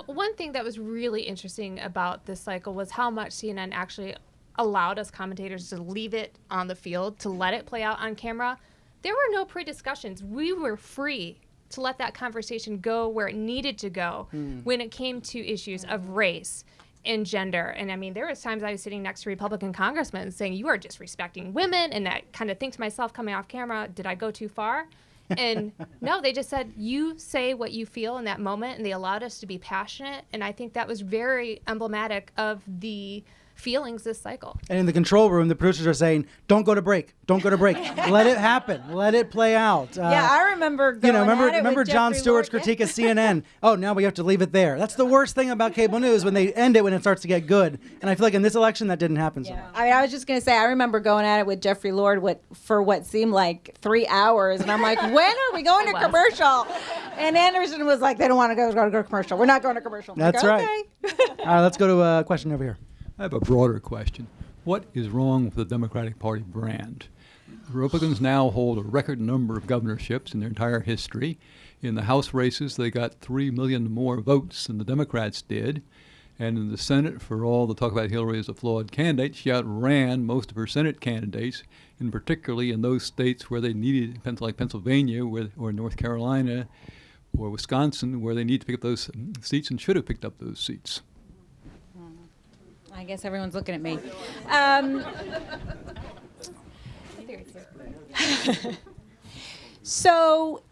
one thing that was really interesting about this cycle was how much CNN actually allowed us commentators to leave it on the field, to let it play out on camera. There were no pre-discussions. We were free to let that conversation go where it needed to go when it came to issues of race and gender. And I mean, there was times I was sitting next to Republican congressmen saying, you are disrespecting women. And I kind of think to myself coming off camera, did I go too far? And no, they just said, you say what you feel in that moment. And they allowed us to be passionate. And I think that was very emblematic of the feelings this cycle. And in the control room, the producers are saying, "Don't go to break. Don't go to break. Let it happen. Let it play out." Yeah, I remember going at it remember with Jon Jeffrey Stewart's Lord. critique of CNN. Oh, now we have to leave it there. That's the worst thing about cable news, when they end it when it starts to get good. And I feel like in this election that didn't happen so much. I mean, I was just going to say, I remember going at it with Jeffrey Lord for what seemed like 3 hours. And I'm like, when are we going to commercial? And Anderson was like, they don't want to go to commercial. We're not going to commercial. I'm That's like, right. okay. All right, let's go to a question over here. I have a broader question. What is wrong with the Democratic Party brand? Republicans now hold a record number of governorships in their entire history. In the House races, they got 3 million more votes than the Democrats did. And in the Senate, for all the talk about Hillary as a flawed candidate, she outran most of her Senate candidates, and particularly in those states where they needed, like Pennsylvania or North Carolina or Wisconsin, where they need to pick up those seats and should have picked up those seats. I guess everyone's looking at me. So,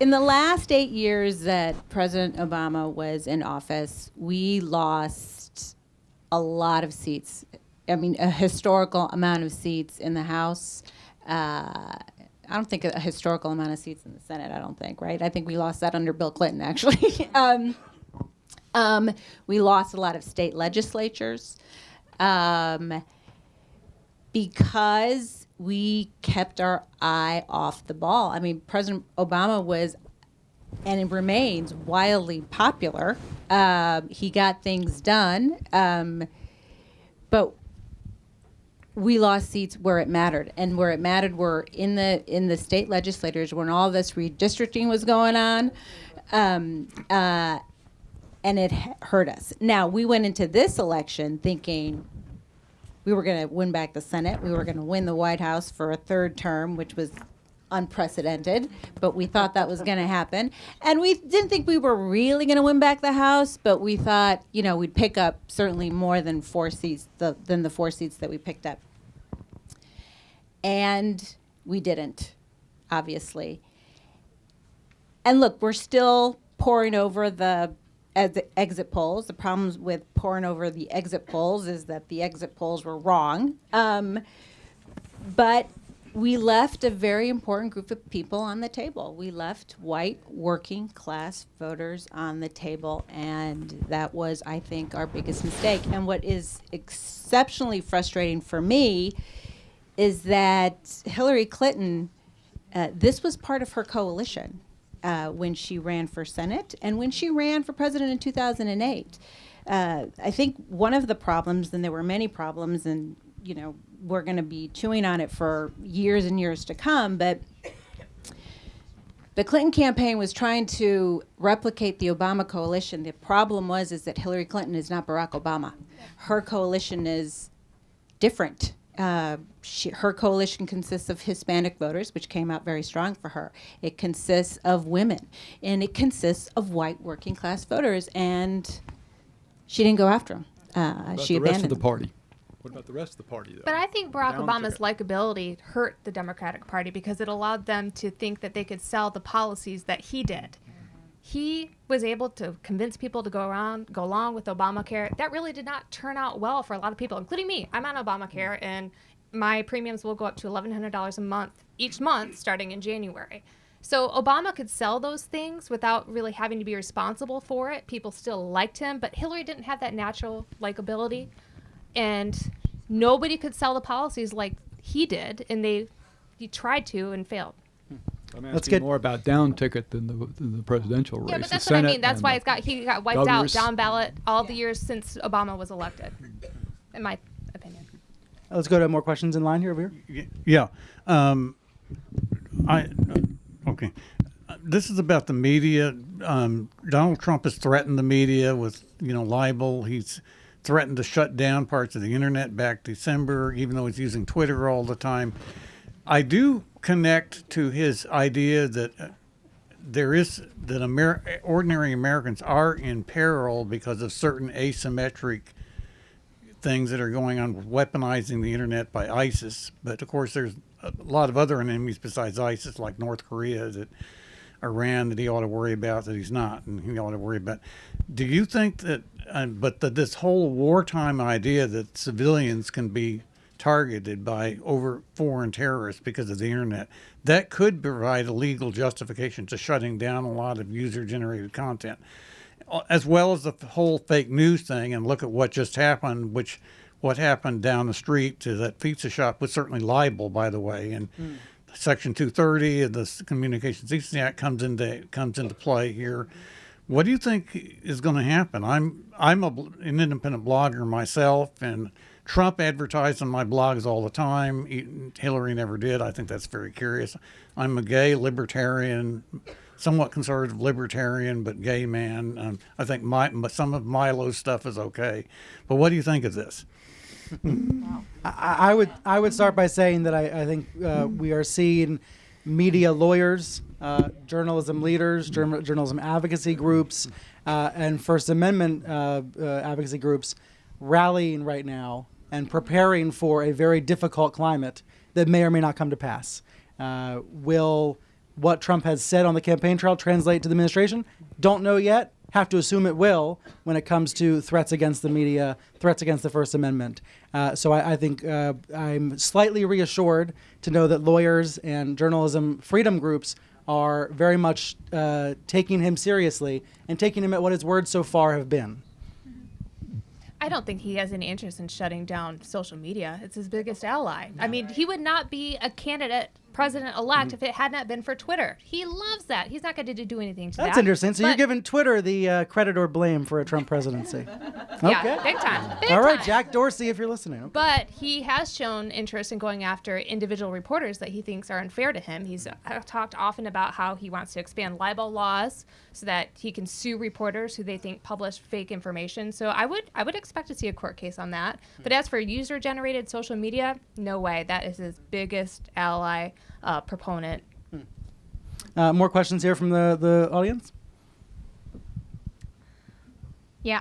in the last 8 years that President Obama was in office, we lost a lot of seats. I mean, a historical amount of seats in the House. I don't think a historical amount of seats in the Senate, I don't think, right? I think we lost that under Bill Clinton, actually. We lost a lot of state legislatures because we kept our eye off the ball. I mean, President Obama was, and it remains, wildly popular. He got things done, but we lost seats where it mattered, and where it mattered were in the state legislatures when all this redistricting was going on. And it hurt us. Now, we went into this election thinking we were going to win back the Senate. We were going to win the White House for a third term, which was unprecedented, but we thought that was going to happen. And we didn't think we were really going to win back the House, but we thought, we'd pick up certainly more than 4 seats, than the 4 seats that we picked up. And we didn't, obviously. And look, we're still poring over the exit polls. The problems with poring over the exit polls is that the exit polls were wrong. But we left a very important group of people on the table. We left white working class voters on the table, and that was, I think, our biggest mistake. And what is exceptionally frustrating for me is that Hillary Clinton, this was part of her coalition. When she ran for Senate and when she ran for president in 2008. I think one of the problems, and there were many problems, and we're going to be chewing on it for years and years to come, but the Clinton campaign was trying to replicate the Obama coalition. The problem is that Hillary Clinton is not Barack Obama. Her coalition is different. Her coalition consists of Hispanic voters, which came out very strong for her. It consists of women, and it consists of white working class voters, and she didn't go after them. She the rest abandoned of the them. party. What about the rest of the party, though? But I think Barack Down Obama's ticket. likability hurt the Democratic Party because it allowed them to think that they could sell the policies that he did. He was able to convince people to go along with Obamacare. That really did not turn out well for a lot of people, including me. I'm on Obamacare, and my premiums will go up to $1,100 a month each month starting in January. So Obama could sell those things without really having to be responsible for it. People still liked him, but Hillary didn't have that natural likability, and nobody could sell the policies like he did, and he tried to and failed. I'm Let's asking get- more about down ticket than the presidential race. Yeah, but The that's what I Senate mean. That's and why the he got wiped governors. out down ballot all the years since Obama was elected, in my opinion. Let's go to more questions in line here over here. Yeah. Okay. This is about the media. Donald Trump has threatened the media with, libel. He's threatened to shut down parts of the internet back December, even though he's using Twitter all the time. I do connect to his idea that ordinary Americans are in peril because of certain asymmetric things that are going on, weaponizing the internet by ISIS. But of course, there's a lot of other enemies besides ISIS, like North Korea, that Iran, that he ought to worry about, that he's not, and he ought to worry about. Do you think that but this whole wartime idea that civilians can be targeted by foreign terrorists because of the internet, that could provide a legal justification to shutting down a lot of user-generated content, as well as the whole fake news thing. And look at what just happened, what happened down the street to that pizza shop was certainly libel, by the way. And Section 230 of the Communications Decency Act comes into play here. What do you think is going to happen? I'm an independent blogger myself, and Trump advertised on my blogs all the time. Hillary never did. I think that's very curious. I'm a gay libertarian, somewhat conservative libertarian, but gay man. I think some of Milo's stuff is okay. But what do you think of this? I would start by saying that I think we are seeing media lawyers, journalism leaders, journalism advocacy groups, and First Amendment advocacy groups rallying right now and preparing for a very difficult climate that may or may not come to pass. Will what Trump has said on the campaign trail translate to the administration? Don't know yet. Have to assume it will when it comes to threats against the media, threats against the First Amendment. So I think I'm slightly reassured to know that lawyers and journalism freedom groups are very much taking him seriously and taking him at what his words so far have been. I don't think he has any interest in shutting down social media. It's his biggest ally. I mean, he would not be a candidate president-elect if it had not been for Twitter. He loves that. He's not going to do anything to that. That's interesting. So you're giving Twitter the credit or blame for a Trump presidency. Yeah, Okay. big time. Big All right, time. Jack Dorsey, if you're listening. Okay. But he has shown interest in going after individual reporters that he thinks are unfair to him. He's talked often about how he wants to expand libel laws so that he can sue reporters who they think publish fake information. So I would expect to see a court case on that. But as for user-generated social media, no way. That is his biggest ally, proponent. More questions here from the audience? Yeah.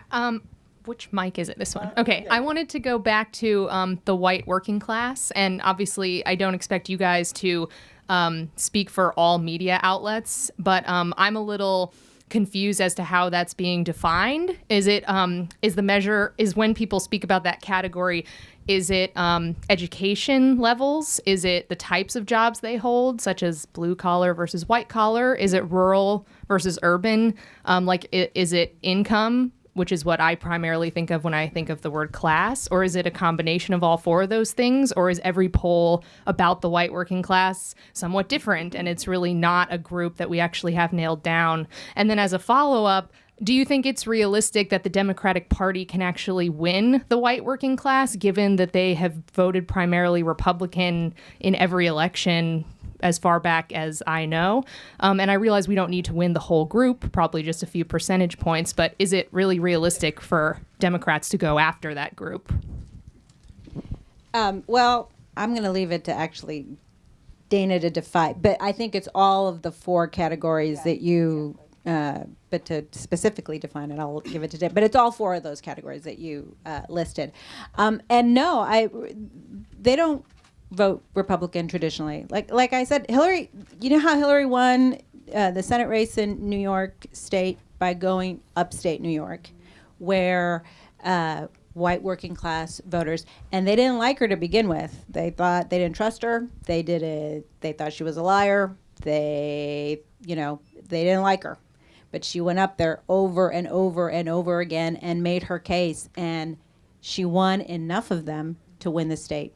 Which mic is it? This one. Okay. I wanted to go back to the white working class. And obviously, I don't expect you guys to speak for all media outlets, but I'm a little confused as to how that's being defined. Is when people speak about that category, is it education levels? Is it the types of jobs they hold, such as blue collar versus white collar? Is it rural versus urban? Is it income, which is what I primarily think of when I think of the word class? Or is it a combination of all four of those things? Or is every poll about the white working class somewhat different, and it's really not a group that we actually have nailed down? And then as a follow-up, do you think it's realistic that the Democratic Party can actually win the white working class, given that they have voted primarily Republican in every election as far back as I know? And I realize we don't need to win the whole group, probably just a few percentage points, but is it really realistic for Democrats to go after that group? Well, I'm going to leave it to actually Dana to define, but I think it's all of the four categories that you, but to specifically define it, I'll give it to Dana. But it's all four of those categories that you listed. And no, they don't vote Republican traditionally. Like I said, Hillary, you know how Hillary won the Senate race in New York State by going upstate New York, where white working class voters, and they didn't like her to begin with. They thought they didn't trust her. They thought she was a liar. They didn't like her. But she went up there over and over and over again and made her case, and she won enough of them to win the state.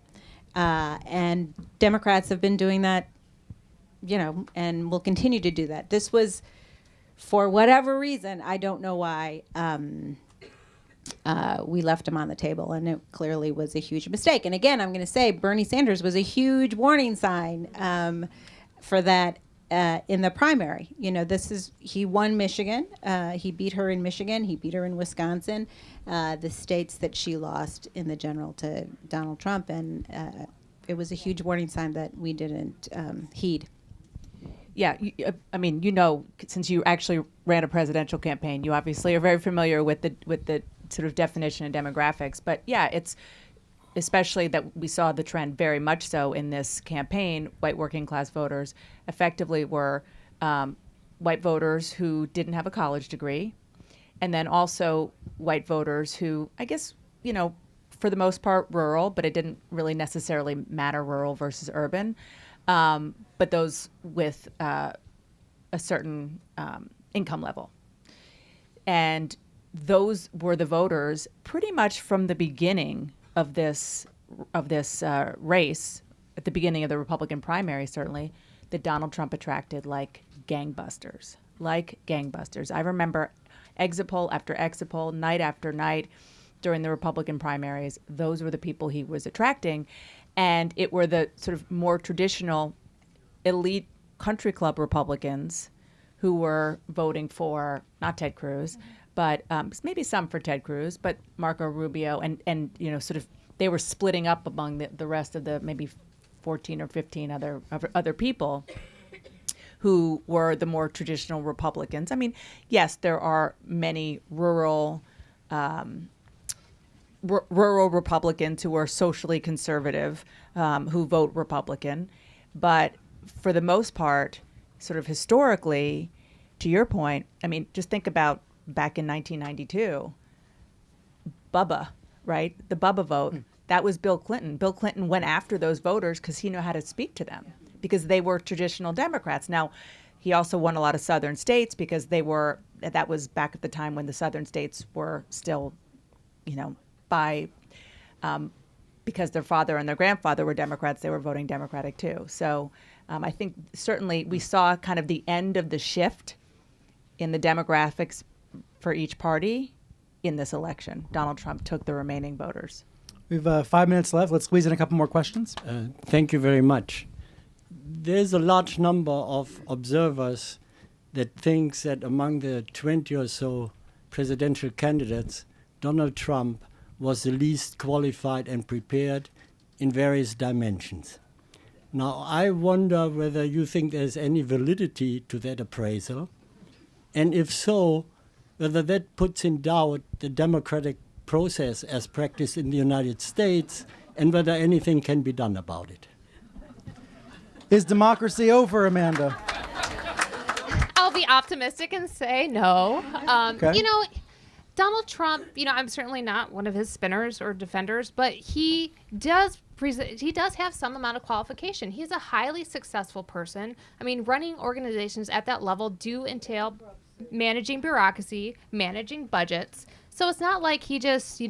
And Democrats have been doing that, and will continue to do that. This was, for whatever reason, I don't know why, we left him on the table, and it clearly was a huge mistake. And again, I'm going to say Bernie Sanders was a huge warning sign for that in the primary. He won Michigan. He beat her in Michigan. He beat her in Wisconsin, the states that she lost in the general to Donald Trump. And it was a huge warning sign that we didn't heed. Yeah, since you actually ran a presidential campaign, you obviously are very familiar with the sort of definition and demographics. But yeah, it's especially that we saw the trend very much so in this campaign. White working class voters effectively were white voters who didn't have a college degree, and then also white voters who, I guess, for the most part rural, but it didn't really necessarily matter rural versus urban. But those with a certain income level. And those were the voters pretty much from the beginning of this race, at the beginning of the Republican primary, certainly, that Donald Trump attracted like gangbusters. I remember exit poll after exit poll, night after night during the Republican primaries. Those were the people he was attracting. And it were the sort of more traditional elite country club Republicans who were voting for, not Ted Cruz, but maybe some for Ted Cruz, but Marco Rubio, and sort of they were splitting up among the rest of the maybe 14 or 15 other people who were the more traditional Republicans. I mean, yes, there are many rural Republicans who are socially conservative who vote Republican, but for the most part, sort of historically, to your point, I mean, just think about back in 1992, Bubba, right? The Bubba vote, that was Bill Clinton. Bill Clinton went after those voters because he knew how to speak to them, because they were traditional Democrats. Now, he also won a lot of southern states because that was back at the time when the southern states were still, because their father and their grandfather were Democrats, they were voting Democratic too. So I think certainly we saw kind of the end of the shift in the demographics for each party in this election. Donald Trump took the remaining voters. We have 5 minutes left. Let's squeeze in a couple more questions. Thank you very much. There's a large number of observers that thinks that among the 20 or so presidential candidates, Donald Trump was the least qualified and prepared in various dimensions. Now, I wonder whether you think there's any validity to that appraisal, and if so, whether that puts in doubt the democratic process as practiced in the United States, and whether anything can be done about it. Is democracy over, Amanda? I'll be optimistic and say no. Okay. Donald Trump, I'm certainly not one of his spinners or defenders, but he does have some amount of qualification. He's a highly successful person. I mean, running organizations at that level do entail managing bureaucracy, managing budgets. So it's not like he just,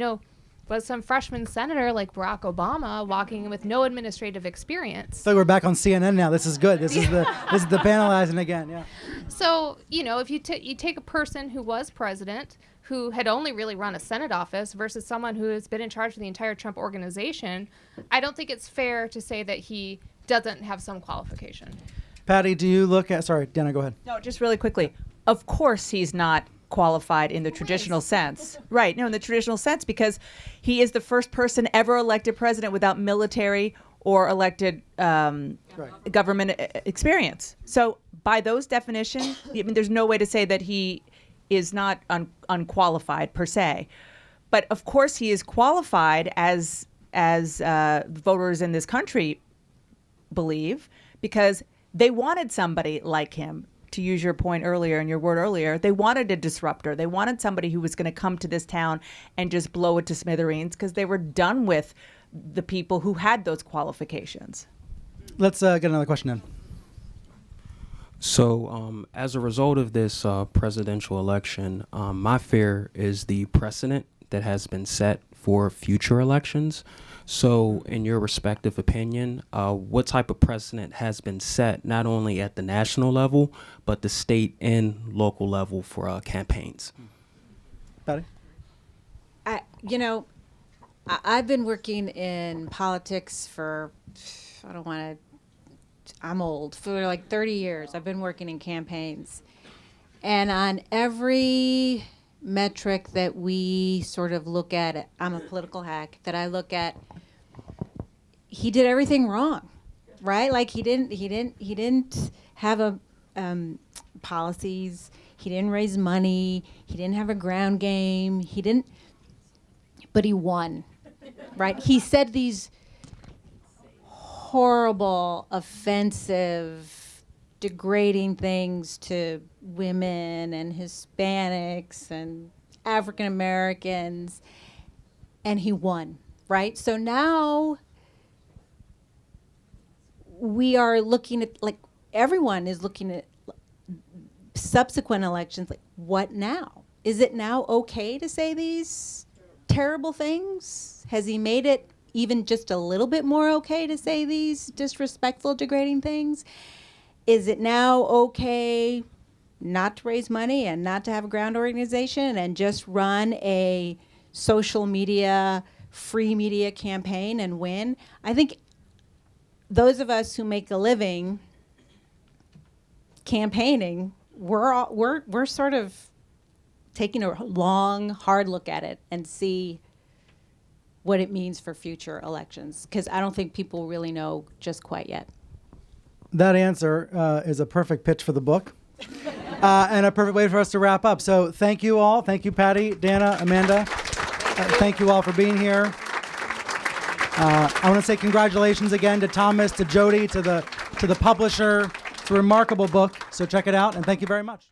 was some freshman senator like Barack Obama walking in with no administrative experience. So we're back on CNN now. This is good. This is the panelizing again. Yeah. So, if you take a person who was president, who had only really run a Senate office versus someone who has been in charge of the entire Trump organization, I don't think it's fair to say that he doesn't have some qualification. Patty, do you look at, sorry, Dana, go ahead. No, just really quickly. Of course he's not qualified in the traditional sense. Right, no, in the traditional sense, because he is the first person ever elected president without military or elected government experience. So by those definitions, I mean, there's no way to say that he is not unqualified per se. But of course he is qualified as voters in this country believe, because they wanted somebody like him. To use your point earlier and your word earlier, they wanted a disruptor. They wanted somebody who was going to come to this town and just blow it to smithereens because they were done with the people who had those qualifications. Let's get another question in. So as a result of this presidential election, my fear is the precedent that has been set for future elections. So in your respective opinion, what type of precedent has been set not only at the national level, but the state and local level for campaigns? Patty? I've been working in politics for, I'm old, for like 30 years. I've been working in campaigns. And on every metric that we sort of look at, I'm a political hack, that I look at, he did everything wrong, right? Like he didn't have policies. He didn't raise money. He didn't have a ground game. But he won, right? He said these horrible, offensive, degrading things to women and Hispanics and African Americans, and he won, right? So now we are looking at, like, everyone is looking at subsequent elections, like, what now? Is it now okay to say these terrible things? Has he made it even just a little bit more okay to say these disrespectful, degrading things? Is it now okay not to raise money and not to have a ground organization and just run a social media, free media campaign and win? I think those of us who make a living campaigning, we're sort of taking a long, hard look at it and see what it means for future elections, because I don't think people really know just quite yet. That answer is a perfect pitch for the book and a perfect way for us to wrap up. So thank you all. Thank you, Patti, Dana, Amanda. Thank you all for being here. I want to say congratulations again to Thomas, to Jody, to the publisher. It's a remarkable book, so check it out, and thank you very much.